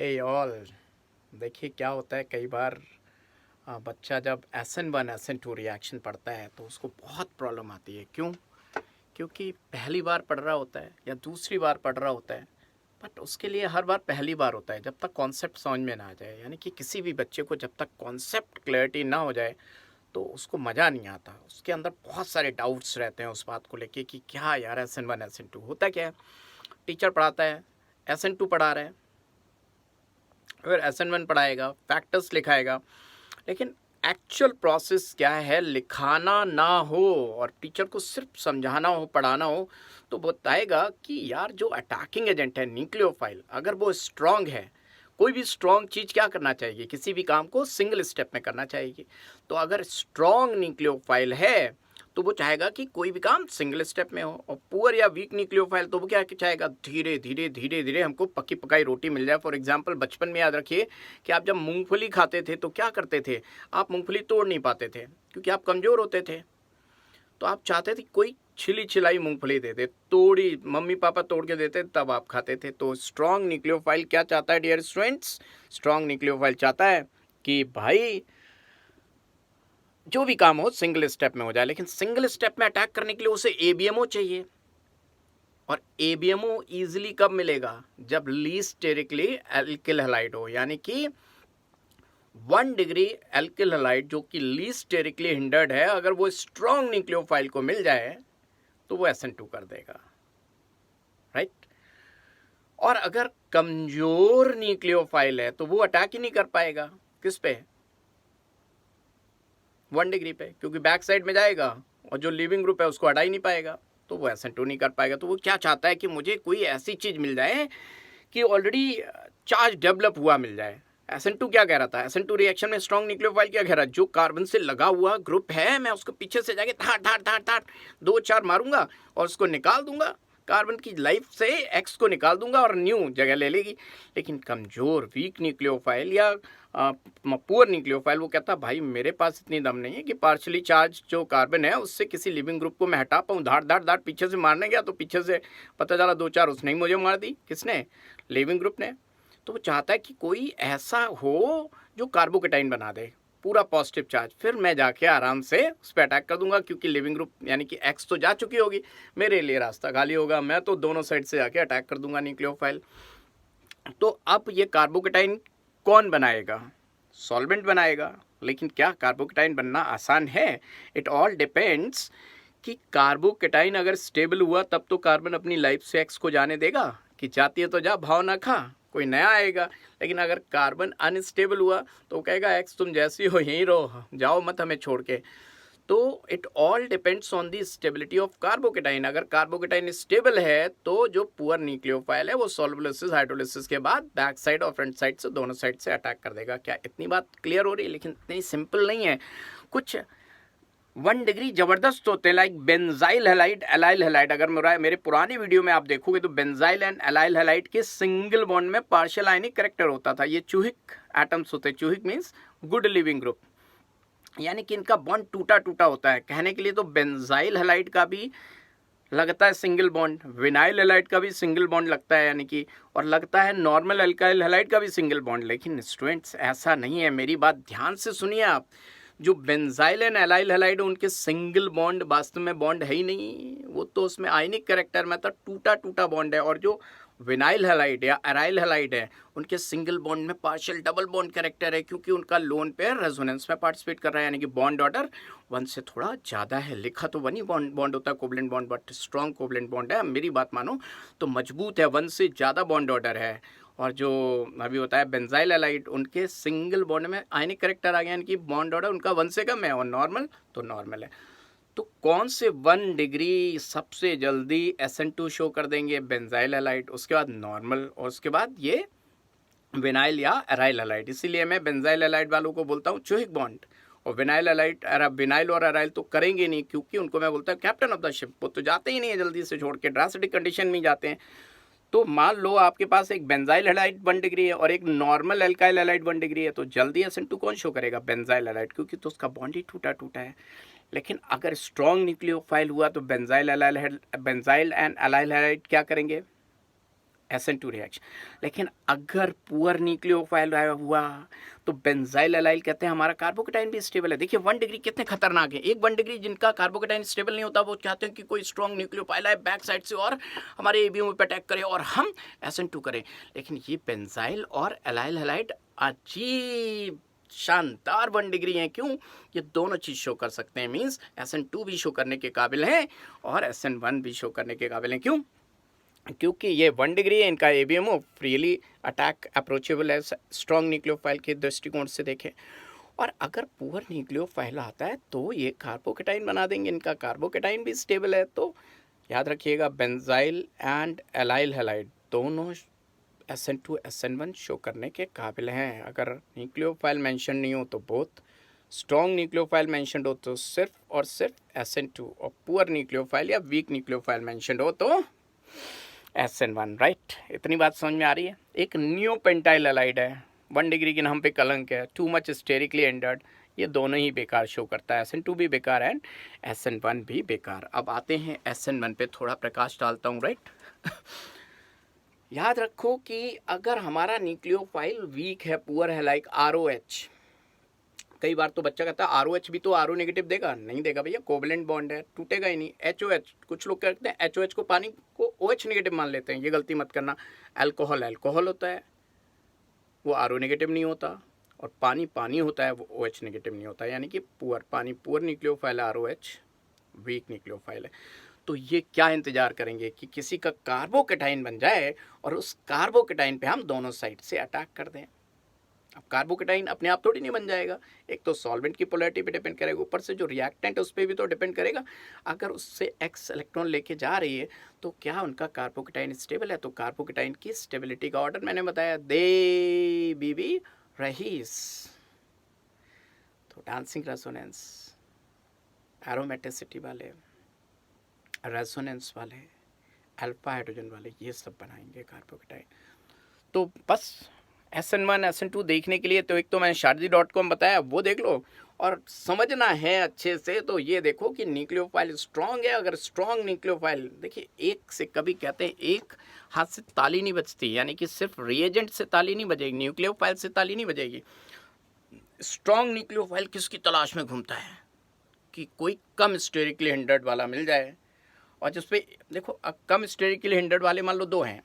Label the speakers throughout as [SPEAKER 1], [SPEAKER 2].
[SPEAKER 1] हे all, देखिए क्या होता है कई बार बच्चा जब SN1 SN2 रिएक्शन पढ़ता है तो उसको बहुत प्रॉब्लम आती है। क्यों? क्योंकि पहली बार पढ़ रहा होता है या दूसरी बार पढ़ रहा होता है, बट उसके लिए हर बार पहली बार होता है जब तक कॉन्सेप्ट समझ में ना आ जाए। यानी कि किसी भी बच्चे को जब तक कॉन्सेप्ट क्लैरिटी ना हो जाए तो उसको मज़ा नहीं आता। उसके अंदर बहुत सारे डाउट्स रहते हैं उस बात को लेके कि क्या यार SN1 SN2 होता क्या है। टीचर पढ़ाता है, SN2 पढ़ा रहा है, फिर SN1 पढ़ाएगा, फैक्टर्स लिखाएगा, लेकिन एक्चुअल प्रोसेस क्या है लिखाना ना हो और टीचर को सिर्फ समझाना हो, पढ़ाना हो, तो बताएगा कि यार जो अटैकिंग एजेंट है न्यूक्लियोफाइल, अगर वो स्ट्रांग है, कोई भी स्ट्रांग चीज़ क्या करना चाहिए, किसी भी काम को सिंगल स्टेप में करना चाहिए। तो अगर स्ट्रांग न्यूक्लियोफाइल है तो वो चाहेगा कि कोई भी काम सिंगल स्टेप में हो, और पुअर या वीक न्यूक्लियोफाइल तो वो क्या चाहेगा, धीरे धीरे धीरे धीरे हमको पक्की पकाई रोटी मिल जाए। फॉर एग्जांपल बचपन में याद रखिए कि आप जब मूंगफली खाते थे तो क्या करते थे, आप मूंगफली तोड़ नहीं पाते थे क्योंकि आप कमज़ोर होते थे। तो आप चाहते थे कोई छिली छिलाई मूंगफली देते, तोड़ी मम्मी पापा तोड़ के देते, तब आप खाते थे। तो स्ट्रॉन्ग न्यूक्लियोफाइल क्या चाहता है डियर स्टूडेंट्स? स्ट्रॉन्ग न्यूक्लियोफाइल चाहता है कि भाई जो भी काम हो सिंगल स्टेप में हो जाए, लेकिन सिंगल स्टेप में अटैक करने के लिए उसे ABMO चाहिए। और ABMO इजीली कब मिलेगा? जब लीस्ट स्टेरिकली एल्किल हैलाइड हो, यानी कि 1 डिग्री एल्किल हैलाइड जो कि लीस्ट स्टेरिकली हिंडर्ड है, अगर वो स्ट्रॉन्ग न्यूक्लियोफाइल को मिल जाए तो वो SN2 कर देगा, राइट। और अगर कमजोर न्यूक्लियोफाइल है तो वो अटैक ही नहीं कर पाएगा। किस पे? 1 डिग्री पे, क्योंकि बैक साइड में जाएगा और जो लिविंग ग्रुप है उसको हटा ही नहीं पाएगा, तो वो SN2 नहीं कर पाएगा। तो वो क्या चाहता है कि मुझे कोई ऐसी चीज़ मिल जाए कि ऑलरेडी चार्ज डेवलप हुआ मिल जाए। SN2 क्या कह रहा था? SN2 रिएक्शन में स्ट्रॉन्ग न्यूक्लियोफाइल क्या कह रहा है, जो कार्बन से लगा हुआ ग्रुप है मैं उसको पीछे से जाके धार धार धार धार 2-4 मारूंगा और उसको निकाल दूंगा, कार्बन की लाइफ से X को निकाल दूंगा और न्यू जगह ले लेगी। लेकिन कमजोर वीक न्यूक्लियोफाइल या पुअर न्यूक्लियोफाइल वो कहता है भाई मेरे पास इतनी दम नहीं है कि पार्शली चार्ज जो कार्बन है उससे किसी लिविंग ग्रुप को मैं हटा पाऊँ। धार धार धार पीछे से मारने गया तो पीछे से पता चला 2-4 उसने ही मुझे मार दी। किसने? लिविंग ग्रुप ने। तो वो चाहता है कि कोई ऐसा हो जो कार्बोकेटाइन बना दे पूरा पॉजिटिव चार्ज, फिर मैं जाके आराम से उस पर अटैक कर दूंगा, क्योंकि लिविंग ग्रुप यानी कि X तो जा चुकी होगी, मेरे लिए रास्ता खाली होगा, मैं तो दोनों साइड से जाके अटैक कर दूंगा न्यूक्लियोफाइल। तो अब ये कार्बोकेटाइन कौन बनाएगा? सॉल्वेंट बनाएगा। लेकिन क्या कार्बोकेटाइन बनना आसान है? इट ऑल डिपेंड्स कि कार्बोकेटाइन अगर स्टेबल हुआ तब तो कार्बन अपनी लाइफ से X को जाने देगा कि जाती है तो जा, भाव ना खा, कोई नया आएगा। लेकिन अगर कार्बन अनस्टेबल हुआ तो कहेगा X तुम जैसी हो यहीं रहो, जाओ मत हमें छोड़ के। तो it all depends on the stability of carbocation. अगर कार्बोकेटाइन स्टेबल है तो जो पुअर न्यूक्लियोफाइल है वो सॉल्वोलिसिस हाइड्रोलिसिस के बाद बैक साइड और फ्रंट साइड से दोनों साइड से अटैक कर देगा। क्या इतनी बात क्लियर हो रही है? लेकिन इतनी सिंपल नहीं है। कुछ 1 डिग्री जबरदस्त होते हैं, like benzyl halide, allyl halide. अगर मेरे पुरानी वीडियो में आप देखोगे तो बेंजाइल एंड एलाइल हैलाइड के सिंगल बॉन्ड में पार्शियल आयनिक करेक्टर होता था। ये चूहिक एटम्स होते हैं। चूहिक मीन्स गुड लिविंग ग्रुप, यानी कि इनका बॉन्ड टूटा टूटा होता है। कहने के लिए तो बेंजाइल हैलाइड का भी लगता है सिंगल बॉन्ड, विनाइल हैलाइड का भी सिंगल बॉन्ड लगता है, यानी कि और लगता है नॉर्मल अल्काइल हैलाइड का भी सिंगल बॉन्ड। लेकिन स्टूडेंट्स ऐसा नहीं है, मेरी बात ध्यान से सुनिए आप। जो बेंजाइल एंड एलाइल हैलाइड उनके सिंगल बॉन्ड वास्तव में बॉन्ड है ही नहीं, वो तो उसमें आयनिक करेक्टर में तो टूटा टूटा बॉन्ड है। और जो विनाइल हैलाइड या अराइल हैलाइड है उनके सिंगल बॉन्ड में पार्शियल डबल बॉन्ड करेक्टर है, क्योंकि उनका लोन पेयर रेजोनेंस में पार्टिसिपेट कर रहा है, यानी कि बॉन्ड ऑर्डर 1 से थोड़ा ज़्यादा है। लिखा तो 1 ही बॉन्ड होता है covalent bond, but strong covalent bond है। मेरी बात मानो तो मजबूत है, 1 से ज़्यादा बॉन्ड ऑर्डर है। और जो अभी होता है बेंजाइल हैलाइड उनके सिंगल बॉन्ड में आयनिक करेक्टर आ गया, यानी कि बॉन्ड ऑर्डर उनका 1 से कम है, और नॉर्मल तो नॉर्मल है। तो कौन से 1 डिग्री सबसे जल्दी SN2 शो कर देंगे? बेंजाइल हैलाइड, उसके बाद नॉर्मल, और उसके बाद ये विनाइल या अराइल हैलाइड। इसीलिए मैं बेंजाइल हैलाइड वालों को बोलता हूँ चूहिक बॉन्ड, और विनाइल हैलाइड विनाइल और अराइल तो करेंगे नहीं, क्योंकि उनको मैं बोलता हूँ कैप्टन ऑफ द शिप, वो तो जाते ही नहीं है जल्दी से छोड़ के, ड्रास्टिक कंडीशन में जाते हैं। तो मान लो आपके पास एक बेंजाइल हैलाइड 1 डिग्री है और एक नॉर्मल अल्काइल हैलाइड 1 डिग्री है, तो जल्दी SN2 कौन शो करेगा? बेंजाइल हैलाइड, क्योंकि तो उसका बॉन्ड ही टूटा टूटा है। लेकिन अगर स्ट्रॉन्ग न्यूक्लियोफाइल हुआ तो बेंजाइल एंड अलाइल हैलाइड क्या करेंगे? SN2 reaction. लेकिन अगर पुअर न्यूक्लियोफाइल हुआ तो बेंजाइल एलाइल कहते हैं हमारा कार्बोकेटाइन भी स्टेबल है। देखिए 1 डिग्री कितने खतरनाक है। एक 1 डिग्री जिनका कार्बोकेटाइन स्टेबल नहीं होता वो चाहते हैं कि कोई स्ट्रॉन्ग न्यूक्लियोफाइल आए बैक साइड से और हमारे एबीओ पे अटैक करे और हम SN2 करें। लेकिन ये बेंजाइल और एलाइल हैलाइड अजीब शानदार 1 डिग्री हैं। क्यों? ये दोनों चीज शो कर सकते हैं। मींस SN2 भी शो करने के काबिल हैं और SN1 भी शो करने के काबिल हैं। क्यों? क्योंकि ये 1 डिग्री है, इनका एबीएमओ फ्रीली अटैक अप्रोचेबल है स्ट्रॉन्ग न्यूक्लियोफाइल के दृष्टिकोण से देखें। और अगर पुअर न्यूक्लियोफाइल आता है तो ये कार्बोकेटाइन बना देंगे, इनका कार्बोकेटाइन भी स्टेबल है। तो याद रखिएगा बेंजाइल एंड एलाइल हैलाइड दोनों SN2 SN1 शो करने के काबिल हैं। अगर न्यूक्लियोफाइल मेंशन नहीं हो तो बहुत, स्ट्रॉन्ग न्यूक्लियोफाइल मेंशन हो तो सिर्फ और सिर्फ SN2, और पुअर न्यूक्लियोफाइल या वीक न्यूक्लियोफाइल मेंशन हो तो SN1। राइट, इतनी बात समझ में आ रही है। एक नियोपेंटाइल हैलाइड है, 1 डिग्री के नाम पे कलंक है, टू मच स्टेरिकली एंडर्ड, ये दोनों ही बेकार शो करता है। SN2 भी बेकार है, SN1 भी बेकार। अब आते हैं SN1 पे, थोड़ा प्रकाश डालता हूँ। राइट याद रखो कि अगर हमारा न्यूक्लियोफाइल वीक है, पुअर है, लाइक ROH, कई बार तो बच्चा कहता है ROH भी तो RO नेगेटिव देगा, नहीं देगा भैया, कोवलेंट बॉन्ड है, टूटेगा ही नहीं। HOH, कुछ लोग कहते हैं HOH को पानी को OH नेगेटिव मान लेते हैं, ये गलती मत करना। अल्कोहल अल्कोहल होता है, वो RO नेगेटिव नहीं होता, और पानी पानी होता है, वो OH नेगेटिव नहीं होता। यानी कि पुअर पानी पुअर न्यूक्लियोफाइल है, ROH वीक न्यूक्लियोफाइल है। तो ये क्या इंतजार करेंगे कि किसी का कार्बोकेटाइन बन जाए और उस कार्बोकेटाइन पे हम दोनों साइड से अटैक कर दें। अब कार्बोकेटाइन अपने आप थोड़ी नहीं बन जाएगा, एक तो सॉल्वेंट की पोलैरिटी पे डिपेंड करेगा, ऊपर से जो रिएक्टेंट है उस पर भी तो डिपेंड करेगा। अगर उससे X इलेक्ट्रॉन लेके जा रही है तो क्या उनका कार्बोकेटाइन स्टेबल है? तो कार्बोकेटाइन की स्टेबिलिटी का ऑर्डर मैंने बताया, दे बीबी रहीस। तो डांसिंग रेजोनेंस, एरोमेटिसिटी वाले, रेजोनेंस वाले, अल्फा हाइड्रोजन वाले, ये सब बनाएंगे कार्बोकेटाइन। तो बस SN1 SN2 देखने के लिए तो एक तो मैंने shardi.com बताया, वो देख लो, और समझना है अच्छे से तो ये देखो कि न्यूक्लियोफाइल स्ट्रॉन्ग है। अगर स्ट्रॉन्ग न्यूक्लियोफाइल, देखिए एक से कभी कहते हैं एक हाथ से ताली नहीं बजती, यानी कि सिर्फ रिएजेंट से ताली नहीं बजेगी, न्यूक्लियोफाइल से ताली नहीं बजेगी। स्ट्रॉन्ग न्यूक्लियोफाइल किसकी तलाश में घूमता है? कि कोई कम स्टेरिकली हिंडर्ड वाला मिल जाए, और जिसपे देखो कम स्टेरिकली हिंडर्ड वाले मान लो दो हैं,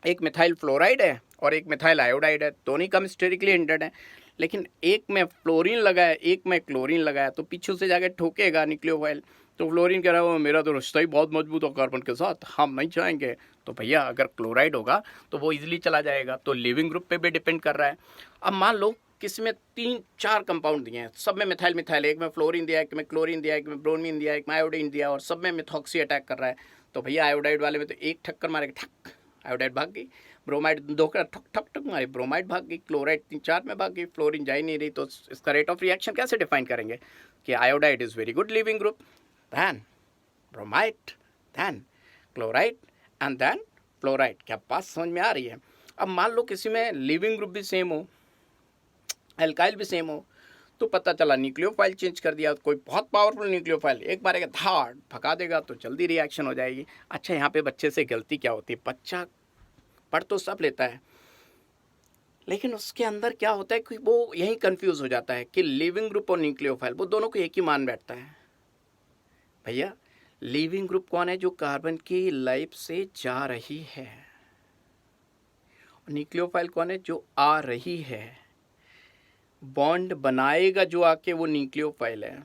[SPEAKER 1] एक मिथाइल फ्लोराइड है और एक मिथाइल आयोडाइड है, दोनों ही कम स्टेरिकली हिंडर्ड है। लेकिन एक में फ्लोरीन लगा है, एक में क्लोरीन लगा है, तो पीछे से जाके ठोकेगा न्यूक्लियोफाइल। तो फ्लोरीन कह रहा है मेरा तो रिश्ता ही बहुत मजबूत है कार्बन के साथ, हम नहीं चाहेंगे। तो भैया अगर क्लोराइड होगा तो वो इजीली चला जाएगा। तो लिविंग ग्रुप पे भी डिपेंड कर रहा है। अब मान लो किसी में 3-4 कंपाउंड दिए हैं, सब में मिथाइल मिथाइल, एक में फ्लोरीन दिया, एक में क्लोरीन दिया, एक में ब्रोमीन दिया, एक में आयोडीन दिया, और सब में मिथॉक्सी अटैक कर रहा है। तो भैया आयोडाइड वाले में तो एक ठक्कर मारेगा, ठक, आयोडाइड भाग गई, ब्रोमाइड दो कर ठक ठक ठक मारे, ब्रोमाइड भाग गई, क्लोराइड 3-4 में भाग गई, फ्लोरीन जा ही नहीं रही। तो इसका रेट ऑफ रिएक्शन कैसे डिफाइन करेंगे कि iodide is very good living group, than bromide, than chloride and than fluoride. क्या बात समझ में आ रही है? अब मान लो किसी में लिविंग ग्रुप भी सेम हो, एल्काइल भी सेम हो, तो पता चला न्यूक्लियोफाइल चेंज कर दिया, कोई बहुत पावरफुल न्यूक्लियोफाइल एक मारेगा धाड़ भगा देगा, तो जल्दी रिएक्शन हो जाएगी। अच्छा, यहाँ पे बच्चे से गलती क्या होती है? बच्चा पढ़ तो सब लेता है, लेकिन उसके अंदर क्या होता है कि वो यही कंफ्यूज हो जाता है कि लिविंग ग्रुप और न्यूक्लियोफाइल वो दोनों को एक ही मान बैठता है। भैया लिविंग ग्रुप कौन है? जो कार्बन की लाइफ से जा रही है। और न्यूक्लियोफाइल कौन है? जो आ रही है, बॉन्ड बनाएगा जो आके, वो न्यूक्लियोफाइल है,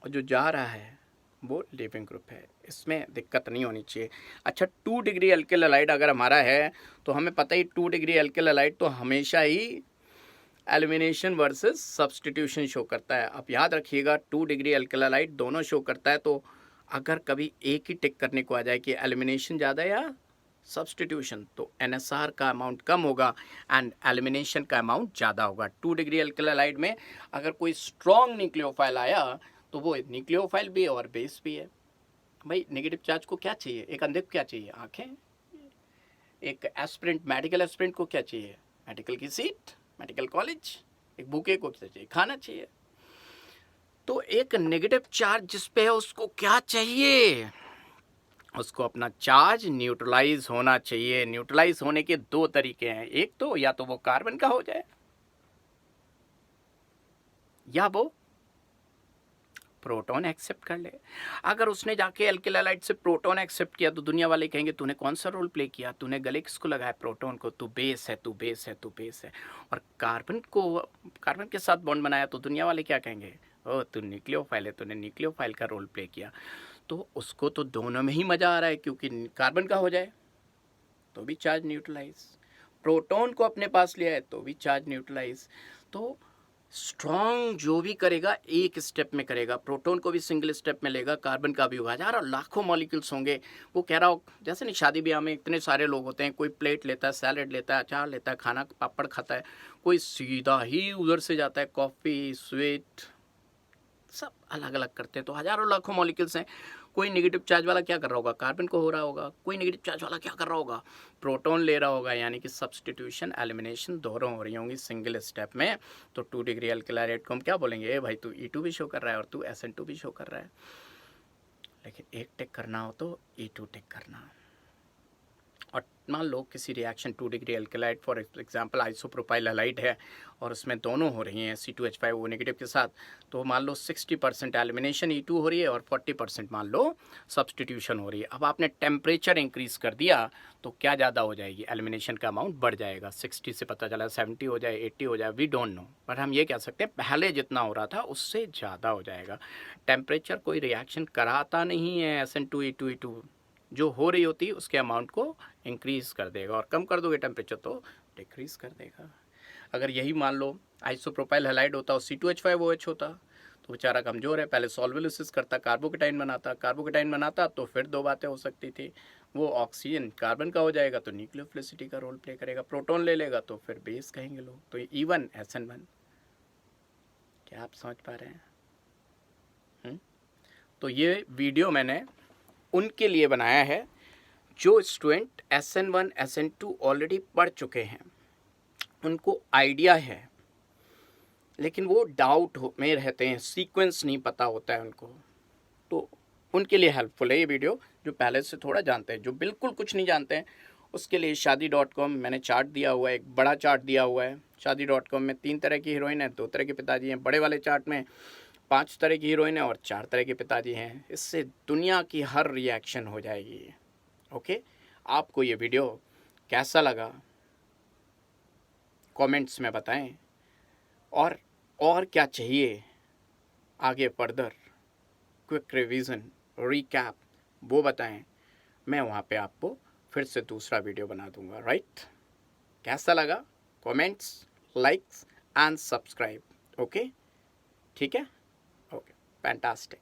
[SPEAKER 1] और जो जा रहा है वो लिविंग ग्रुप है। इसमें दिक्कत नहीं होनी चाहिए। अच्छा, 2 डिग्री अल्किल हैलाइड अगर हमारा है तो हमें पता ही 2 डिग्री अल्किल हैलाइड तो हमेशा ही एलिमिनेशन वर्सेस सब्स्टिट्यूशन शो करता है। अब याद रखिएगा 2 डिग्री अल्किल हैलाइड दोनों शो करता है। तो अगर कभी एक ही टिक करने को आ जाए कि एलिमिनेशन ज़्यादा या सब्स्टिट्यूशन, तो NSR का अमाउंट कम होगा एंड एलिमिनेशन का अमाउंट ज़्यादा होगा। 2 डिग्री अल्किल हैलाइड में अगर कोई स्ट्रॉन्ग न्यूक्लियोफाइल आया तो वो न्यूक्लियोफाइल भी है और बेस भी है। भाई नेगेटिव चार्ज को क्या चाहिए? एक अंधे को क्या चाहिए? आंखें। एक एस्पिरेंट, मेडिकल एस्पिरेंट को क्या चाहिए? मेडिकल की सीट, मेडिकल कॉलेज। एक बुके को क्या चाहिए? खाना चाहिए। तो एक नेगेटिव चार्ज जिस पे है उसको क्या चाहिए? उसको अपना चार्ज न्यूट्रलाइज होना चाहिए। न्यूट्रलाइज होने के दो तरीके हैं, एक तो या तो वो कार्बन का हो जाए या वो प्रोटॉन एक्सेप्ट कर ले। अगर उसने जाके अल्किल हैलाइड से प्रोटॉन एक्सेप्ट किया तो दुनिया वाले कहेंगे तूने कौन सा रोल प्ले किया, तूने गले किसको लगाया, प्रोटॉन को, तू बेस है, तू बेस है, तू बेस है। और कार्बन के साथ बॉन्ड बनाया तो दुनिया वाले क्या कहेंगे, ओ तू न्यूक्लियोफाइल है, तूने न्यूक्लियोफाइल का रोल प्ले किया। तो उसको तो दोनों में ही मज़ा आ रहा है, क्योंकि कार्बन का हो जाए तो भी चार्ज न्यूट्रलाइज, प्रोटॉन को अपने पास लिया है तो भी चार्ज न्यूट्रलाइज। तो स्ट्रॉन्ग जो भी करेगा एक स्टेप में करेगा, प्रोटॉन को भी सिंगल स्टेप में लेगा, कार्बन का भी होगा। हज़ारों लाखों मॉलिक्यूल्स होंगे। वो कह रहा हो जैसे नहीं, शादी ब्याह में इतने सारे लोग होते हैं, कोई प्लेट लेता है, सैलेड लेता है, अचार लेता है, खाना पापड़ खाता है, कोई सीधा ही उधर से जाता है कॉफ़ी स्वीट, सब अलग अलग करते हैं। तो हज़ारों लाखों मॉलिक्यूल्स हैं। कोई नेगेटिव चार्ज वाला क्या कर रहा होगा, कार्बन को हो रहा होगा, कोई नेगेटिव चार्ज वाला क्या कर रहा होगा, प्रोटॉन ले रहा होगा। यानी कि सब्सटीट्यूशन एलिमिनेशन दोनों हो रही होंगी सिंगल स्टेप में। तो 2 डिग्री अल्किल को हम क्या बोलेंगे, ए भाई तू E2 भी शो कर रहा है और तू SN2 भी शो कर रहा है। लेकिन एक टिक करना हो तो E2 टिक करना। और मान लो किसी reaction 2 degree alkyl halide for example isopropyl halide है और उसमें दोनों हो रही हैं C2H5O नेगेटिव के साथ, तो मान लो 60% एलिमिनेशन E2 हो रही है और 40% मान लो सब्सटीट्यूशन हो रही है। अब आपने टेम्परेचर इंक्रीज कर दिया तो क्या ज़्यादा हो जाएगी, एलिमिनेशन का अमाउंट बढ़ जाएगा। 60 से पता चला 70 हो जाए, 80 हो जाए, वी डोंट नो, बट हम ये कह सकते हैं पहले जितना हो रहा था उससे ज़्यादा हो जाएगा। टेम्परेचर कोई रिएक्शन कराता नहीं है, SN2E2E2 जो हो रही होती है उसके अमाउंट को इंक्रीज़ कर देगा, और कम कर दोगे टेम्परेचर तो डिक्रीज़ कर देगा। अगर यही मान लो आइसोप्रोपाइल हैलाइड होता और C2H5OH होता तो बेचारा कमज़ोर है, पहले सॉल्वोलिसिस करता, कार्बोकेटाइन बनाता तो फिर दो बातें हो सकती थी, वो ऑक्सीजन कार्बन का हो जाएगा तो न्यूक्लियोफिलिसिटी का रोल प्ले करेगा, प्रोटॉन ले लेगा तो फिर बेस कहेंगे लोग, तो E1 SN1। क्या आप समझ पा रहे हैं? तो ये वीडियो मैंने उनके लिए बनाया है जो स्टूडेंट SN1 SN2 ऑलरेडी पढ़ चुके हैं, उनको आइडिया है लेकिन वो डाउट में रहते हैं, सीक्वेंस नहीं पता होता है उनको, तो उनके लिए हेल्पफुल है ये वीडियो। जो पहले से थोड़ा जानते हैं, जो बिल्कुल कुछ नहीं जानते हैं, उसके लिए शादी.com मैंने चार्ट दिया हुआ है, एक बड़ा चार्ट दिया हुआ है। शादी.com में 3 तरह की हीरोइन है, 2 तरह के पिताजी हैं। बड़े वाले चार्ट में 5 तरह की हीरोइन है और 4 तरह के पिताजी हैं। इससे दुनिया की हर रिएक्शन हो जाएगी। ओके, आपको ये वीडियो कैसा लगा कमेंट्स में बताएं, और क्या चाहिए आगे फर्दर क्विक रिवीजन रिकैप वो बताएं, मैं वहाँ पे आपको फिर से दूसरा वीडियो बना दूंगा। राइट, कैसा लगा, comments, likes and subscribe. Okay, ठीक है, ओके, फैंटास्टिक।